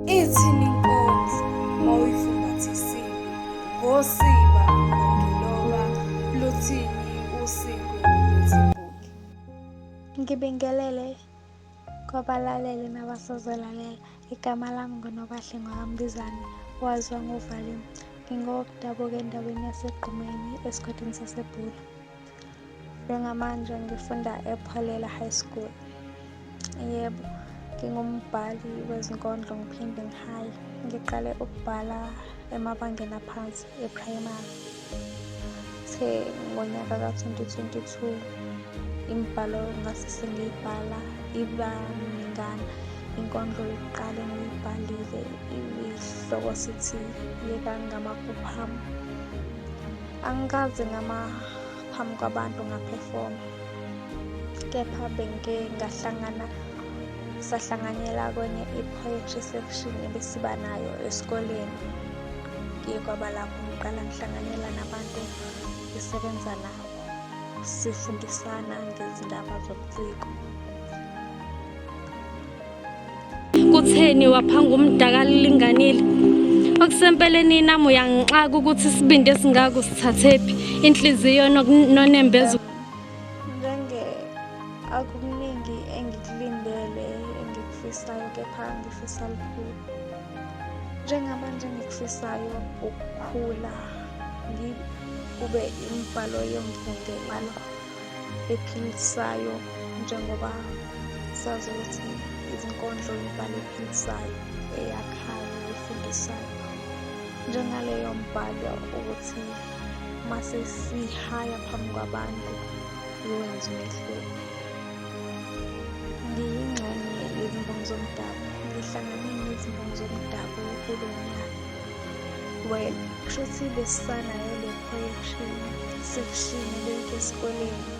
Ithini inkondlo mawuyifumbathisile ngosiba nongeloba luthini usiko lwezimbongi. Ngibingelele kwabalaleli nabasazolalela. Igama lami nguNobahle mbizane, waziwa ngoVali. Ngingowokudabuka endaweni yaseGqumeni esigodini saseBulwer. Njengamanje ngifunda ePholela High School. Yebo, ngingumbhali wezinkondlo ngiphinde ngihaye. Ngiqale ukubhala emabangeni aphansi e-primary. Ngonyaka ka-2022 imibhalo ngase sengiyibhala iba mningana. Inkondlo yokuqala engiyibhalile isihloko sithi yeka ngamaphupho ami. Angikaze phambi kwabantu ngaphefoma, kepha sahlanganyela kwenye i-poetry section ebesiba nayo esikoleni. Kuye kwaba lapho ngiqala ngihlanganyela nabantu, ngisebenza nabo, sifundisana ngezindaba zobuciko. Kutheni waphanga umdaka lilinganile? Okusempeleni nami uyangixaka ukuthi isibindi esingaka usithathephi, inhliziyo nonembezo. Akukuningi engikulindele engikufisayo, kepha ngifisa lukhulu. Njengamanje engikufisayo ukukhula, kube imibhalo yomvungelo ephilisayo, njengoba sazi ukuthi izinkondlo imibhalo ephilisayo, eyakhayo, efundisayo. Njengaleyo mbhalo ukuthi mase sihaya phambi kwabantu iwenze umehluko. Ngiyingxenye yezimbongi zomdabu, ngihlangane nezimbongi zomdabu kulo nyaka. Well, kushuthi besisanayo le poetry section lethu esikoleni.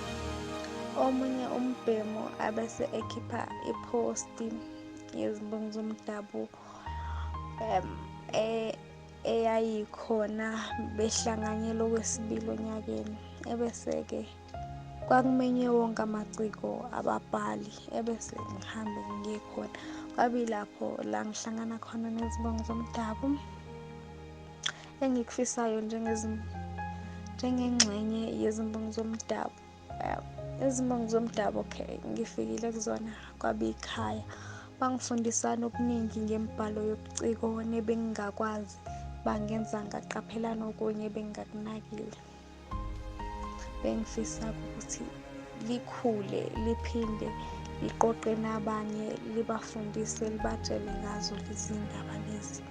Omunye umbhemo abese ekhipha iposti yezimbongi zomdabu eyayikhona behlanganyela okwesibili onyakeni. Ebese-ke kwakumenywe wonke amaciko ababhali, ebese ngihambe ngiye khona. Kwabilapho la ngihlangana khona nezimbongi zomdabu engikufisayo njengengxenye yezimbongi zomdabu. Izimbongi zomdabu, okay, ngifikile kuzona kwabikhaya. Bangifundisana okuningi ngembhalo yobuciko nebengingakwazi, bangenza ngaqaphela nokunye bengingakunakile. Bengifisa ukuthi likhule, liphinde liqoqe nabanye, libafundise, libatshele ngazo lezi ndaba lezi.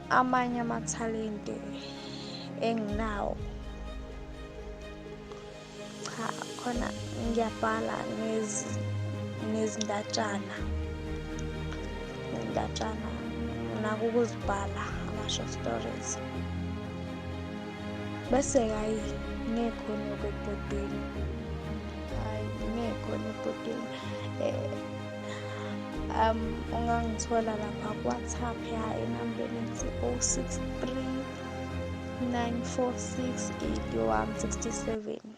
Amanye amathalente enginawo, cha, khona ngiyabhala nezindatshana nako ukuzibhala ama-short stories. Bese hayi nekhono ebhodini, ungangithola lapha ku-WhatsApp enambeni ethi 063 946 8167.